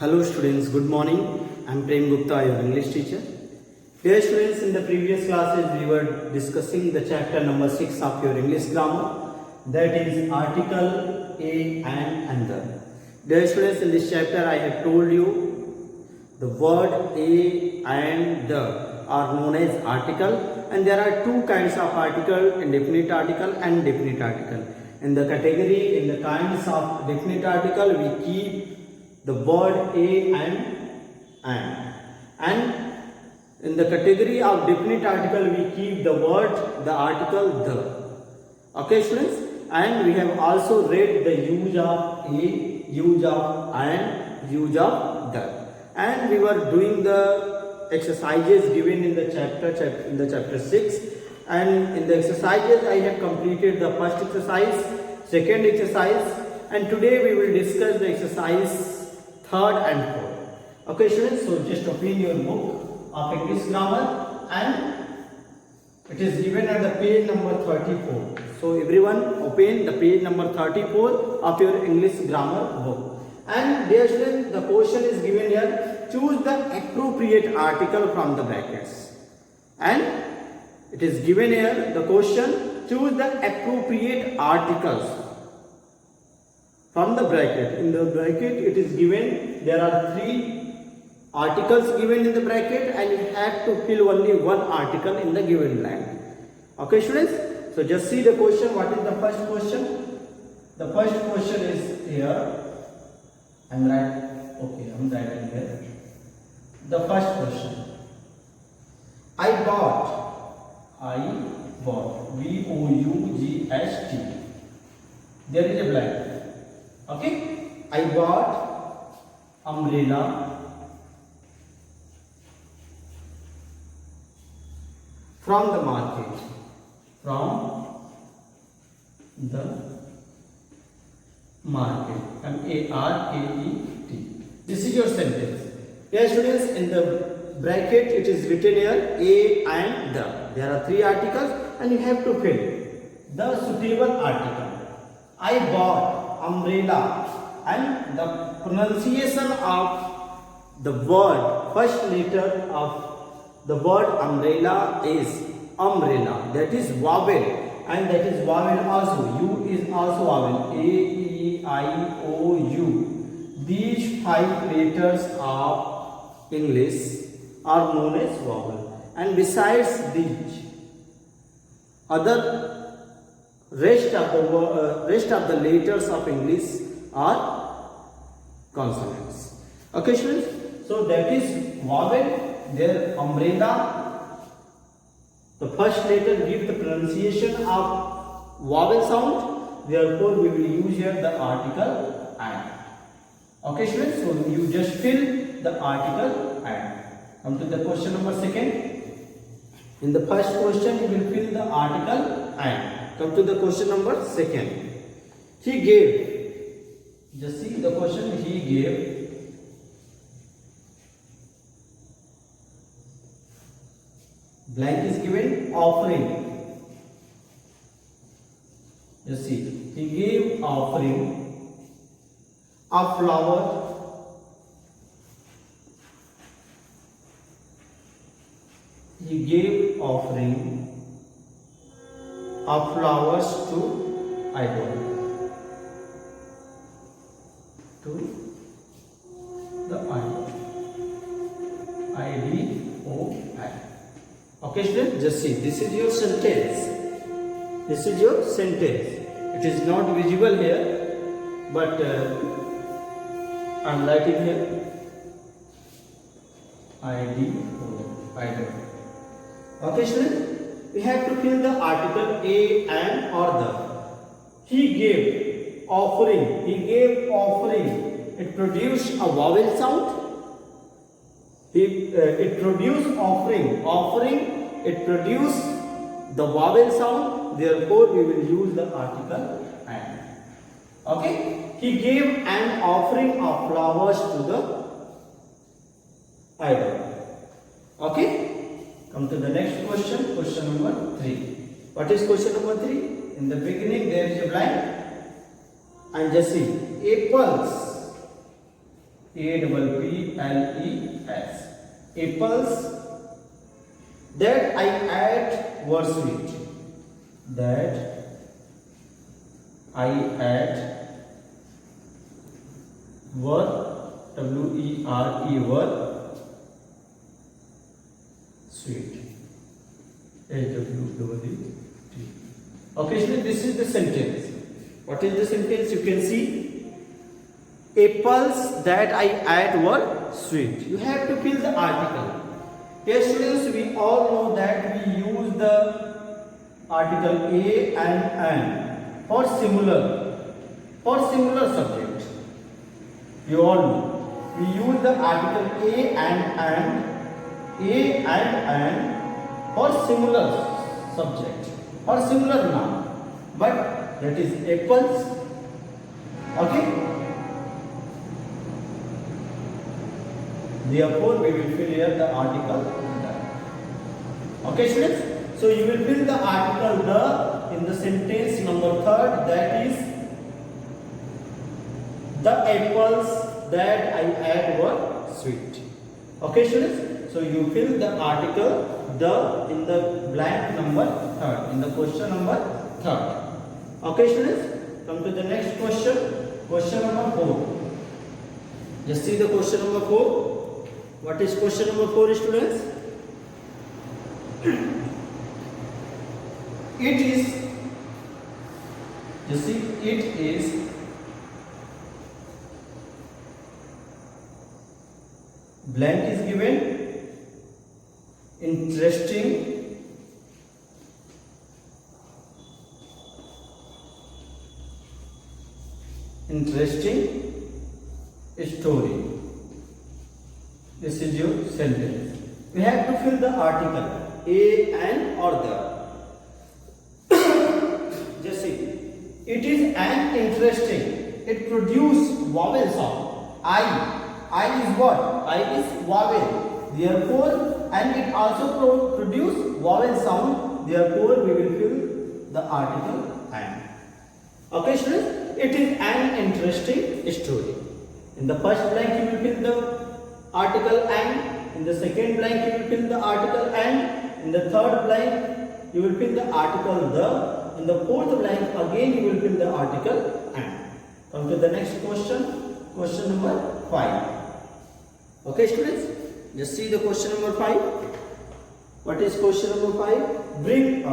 Hello students, good morning. I am Prem Gupta, your English teacher. Dear students, in the previous classes we were discussing the chapter number 6 of your English grammar, that is article a and the. Dear students, in this chapter I have told you the word a and the are known as article, and there are two kinds of article, indefinite article and definite article. In the category, in the kinds of definite article, we keep the word a and in the category of definite article we keep the article the. Okay students, and we have also read the use of a, use of and use of the, and we were doing the exercises given in the chapter 6, and in the exercises I have completed the first exercise, second exercise, and today we will discuss the exercise third and fourth. Okay students, so just open your book of English grammar and it is given at the page number 34. So everyone open the page number 34 of your English grammar book. And dear students, the question is given here, choose the appropriate article from the brackets. And it is given here the question, choose the appropriate articles from the bracket. In the bracket it is given, there are 3 articles given in the bracket and you have to fill only one article in the given blank. Okay students, so just see the question. What is the first question? The first question is here. I'm writing here. The first question. I bought, B-O-U-G-H-T. There is a blank. Okay, I bought umbrella from the market. M-A-R-K-E-T. This is your sentence. Yes students, in the bracket it is written here a and the. There are 3 articles and you have to fill the suitable article. I bought umbrella, and the pronunciation of the word, first letter of the word umbrella is umbrella, that is vowel, and that is vowel also. U is also vowel. A, E, I, O, U. These 5 letters of English are known as vowel, and besides these, other rest of the letters of English are consonants. Okay students, so that is vowel. Their umbrella, the first letter gives the pronunciation of vowel sound, therefore we will use here the article and. Okay students, so you just fill the article and. Come to the question number 2. In the first question you will fill the article and. Come to the question number 2. He gave. Just see the question. He gave. Blank is given. Offering. Just see. He gave offering a flower. He gave offering of flowers to idol, to the idol, I-D-O-I. Okay students, just see, this is your sentence. This is your sentence. It is not visible here, but I am writing here I-D-O, idol. Okay students, we have to fill the article a and or the. He gave offering. He gave offering. It produced a vowel sound. It produced offering. Offering. It produced the vowel sound. Therefore, we will use the article and. Okay. He gave an offering of flowers to the idol. Okay. Come to the next question, question number 3. What is question number 3? In the beginning there is a blank and just see apples apples. Apples that I ate were sweet. That I ate were were sweet. Okay, so this is the sentence. What is the sentence? You can see apples that I ate were sweet. You have to fill the article. Dear students, we all know that we use the article a and an for similar subject. You all know we use the article a and an for similar subject or similar noun, but that is apples. Okay, therefore we will fill here the article the. Okay students, so you will fill the article the in the sentence number 3rd, that is the apples that I ate were sweet. Okay students, so you fill the article the in the blank number 3rd, in the question number 3rd. Okay students, come to the next question, question number 4. Just see the question number 4. What is question number 4, students? It is, you see, it is blank is given, interesting, story. This is your sentence. We have to fill the article a and or the. Just see, it is an interesting. It produces vowel sound. I is what? I is vowel. Therefore, and it also produces vowel sound. Therefore, we will fill the article an. Okay, students. It is an interesting story. In the first blank, you will fill the article and. In the second blank, you will fill the article and. In the third blank, you will fill the article the. In the fourth blank, again you will fill the article and. Come to the next question. Question number 5. Okay, students. Just see the question number 5. What is question number 5? Bring a.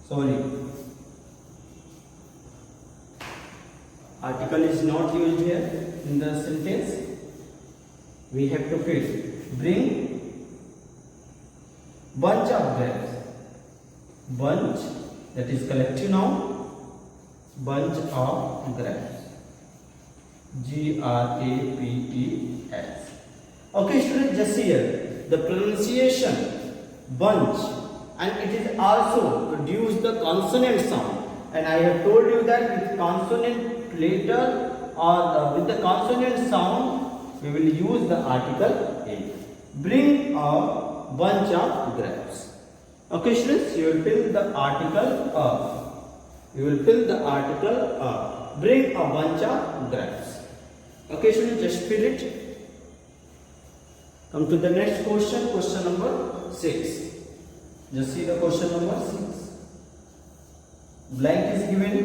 Sorry. Article is not used here in the sentence. We have to fill. Bring bunch of grapes. Bunch, that is collective noun. Bunch of grapes. Grapes. Okay, students, just here the pronunciation bunch, and it is also produce the consonant sound. And I have told you that with consonant letter or with the consonant sound, we will use the article a. Bring a bunch of grapes. Okay, students, you will fill the article a. You will fill the article a. Bring a bunch of grapes. Okay, students, just fill it. Come to the next question, question number 6. Just see the question number 6. Blank is given.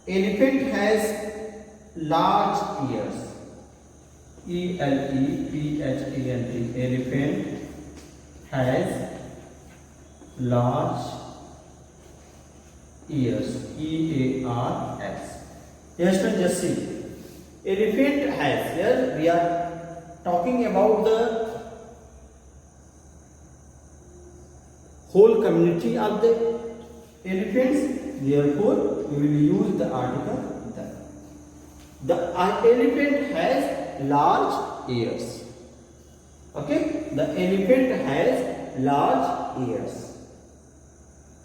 Elephant has large ears. ELEPHANT. Elephant has large ears. EARS. Yes, just see. Elephant has. Here we are talking about the whole community of the elephants. Therefore, we will use the article the. The elephant has large ears. Okay, the elephant has large ears.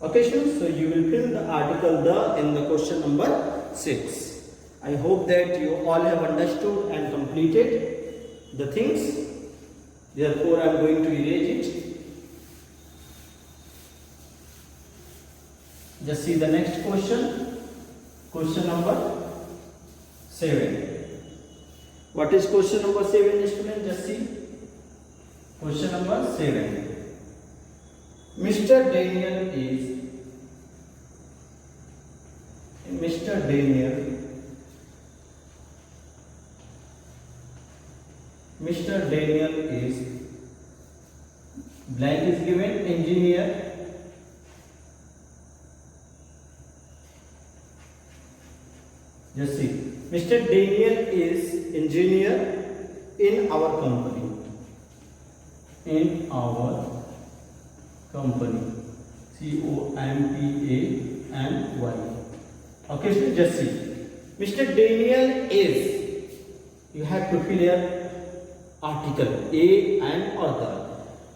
Okay, students, so you will fill the article the in the question number 6. I hope that you all have understood and completed the things. Therefore, I am going to erase it. Just see the next question. Question number 7. What is question number 7, student? Just see. Question number 7. Mr. Daniel is blank is given, engineer. Just see, Mr. Daniel is engineer in our company. COMPANY. Okay, so just see, Mr. Daniel is, you have to fill here article a and other.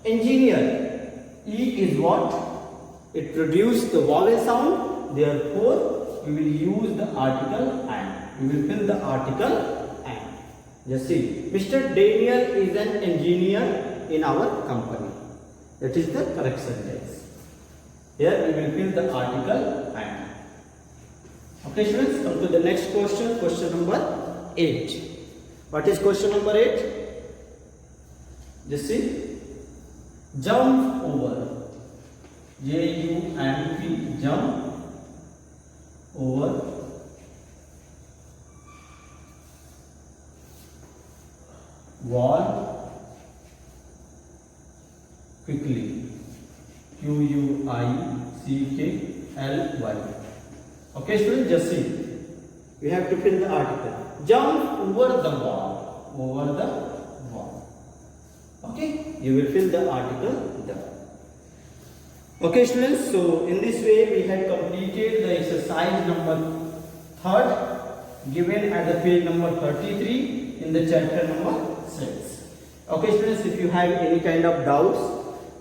Engineer, E is what? It produces the vowel sound, therefore we will use the article and. We will fill the article and. Just see, Mr. Daniel is an engineer in our company. That is the correct sentence. Here we will fill the article and. Okay, students, come to the next question. Question number 8. What is question number 8? Just see. Jump over. JUMP, jump over wall quickly. QUICKLY. Okay, students, just see. We have to fill the article. Jump over the wall. Over the wall. Okay, you will fill the article there. Okay, students, so in this way we have completed the exercise number 3rd given at the page number 33 in the chapter number 6. Okay, students, if you have any kind of doubts,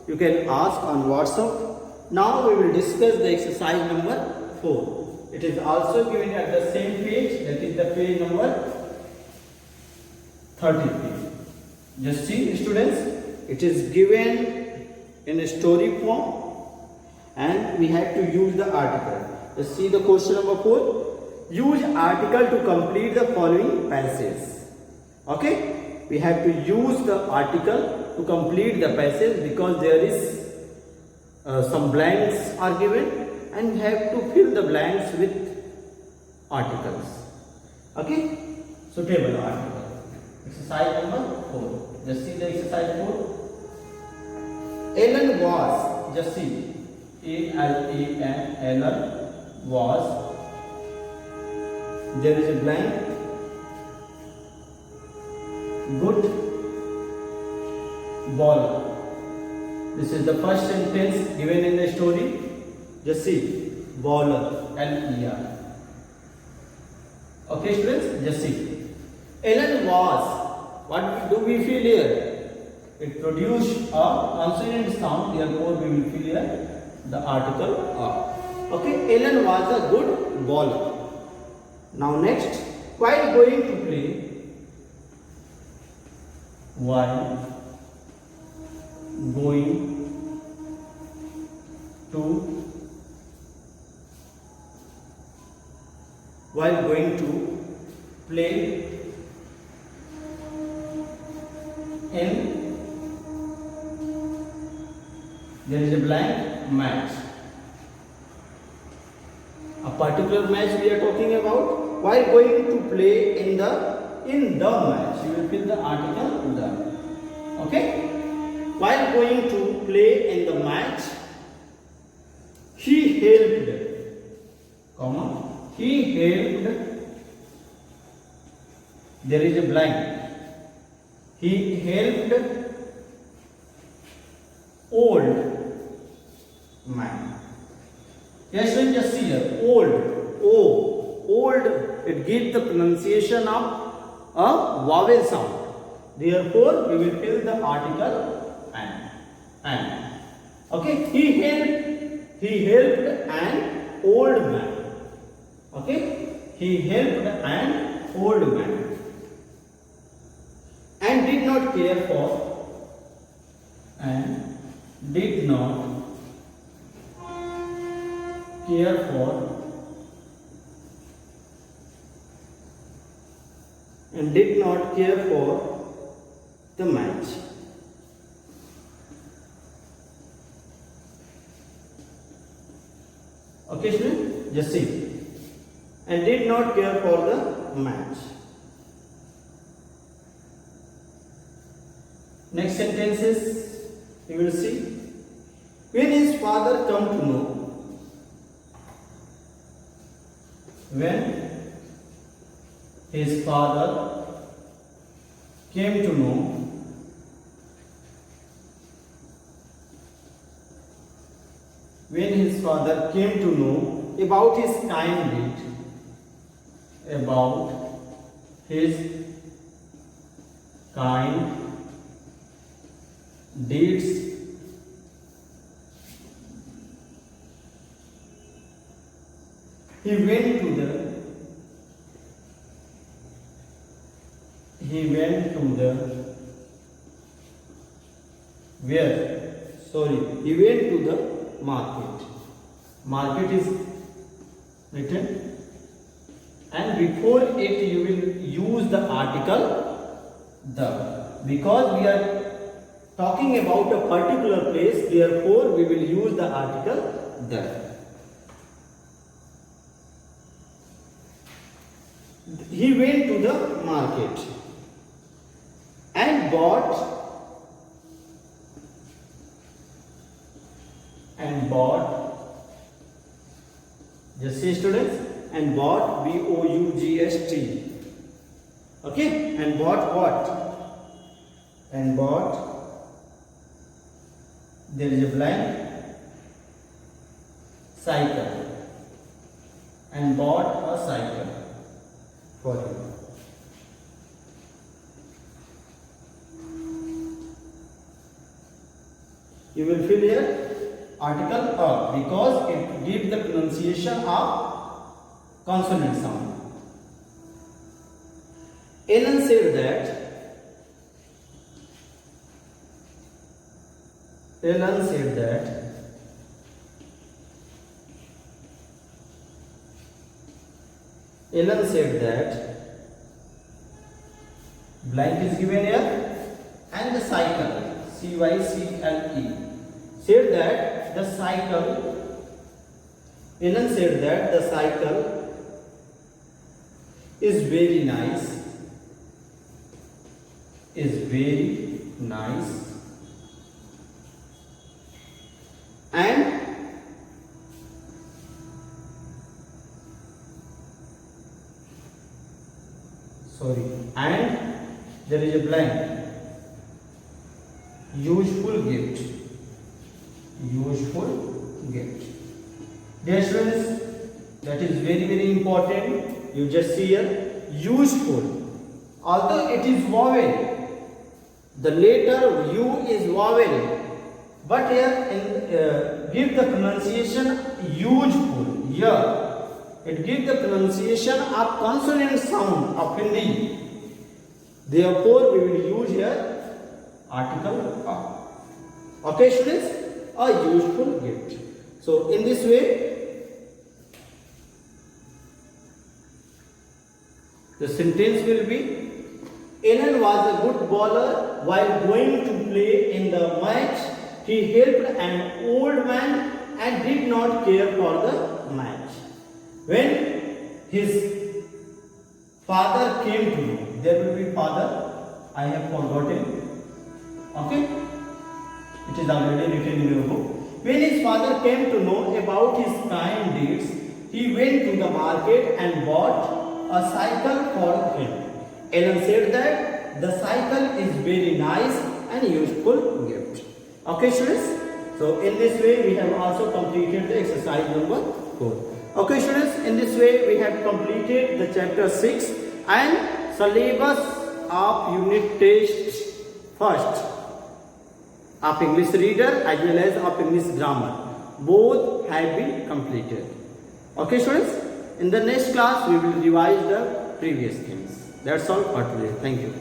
you can ask on WhatsApp. Now we will discuss the exercise number 4. It is also given at the same page, that is the page number 33. Just see, students, it is given in a story form and we have to use the article. Just see the question number 4. Use article to complete the following passage. Okay, we have to use the article to complete the passage because there is some blanks are given and we have to fill the blanks with articles. Okay, suitable article. Exercise number 4. Just see the exercise 4. Ellen was, just see, ALAN, Ellen was, there is a blank, good baller. This is the first sentence given in the story. Just see, baller, LER. Okay, students, just see. Ellen was, what do we feel here? It produced a consonant sound, therefore we will feel here the article are. Okay, Ellen was a good bowler. Now next, while going to play, while going to play in, there is a blank match. A particular match we are talking about. While going to play in the match, you will fill the article the. Okay. While going to play in the match, he helped, he helped, there is a blank, he helped old man. Yes, when just see here, old, old, it gives the pronunciation of a vowel sound. Therefore, we will fill the article and. Okay, he helped an old man. Okay, he helped an old man and did not care for care for and did not care for the match. Okay, students, just see. And did not care for the match. Next sentences you will see. When his father come to know, when his father came to know, when his father came to know about his kind deed, about his kind deeds, he went to the where? Sorry, he went to the market. Market is written, and before it you will use the article the, because we are talking about a particular place, therefore we will use the article the. He went to the market and bought just see students, and bought BOUGHT. Okay, and bought what? And bought, there is a blank, cycle, and bought a cycle for him. You will fill here article a, because it gives the pronunciation of consonant sound. Alan said that blank is given here, and the cycle, CYCLE, said that the cycle, Alan said that the cycle is very nice, and there is a blank, useful gift. Dear students, that is very important. You just see here useful, although it is vowel, the letter U is vowel, but here give the pronunciation useful. Here it gives the pronunciation of consonant sound of Hindi. Therefore we will use here article a. Okay students, a useful gift. So in this way the sentence will be, Alan was a good bowler. While going to play in the match, he helped an old man and did not care for the match. When his father came to know, there will be father, I have forgotten. Okay, it is already written in your book. When his father came to know about his kind deeds, he went to the market and bought a cycle for him. Alan said that the cycle is very nice and useful gift. Okay students, so in this way we have also completed the exercise number 4. Okay students, in this way we have completed the chapter 6 and syllabus of unit test first of English reader as well as of English grammar. Both have been completed. Okay students, in the next class we will revise the previous things. That's all for today. Thank you.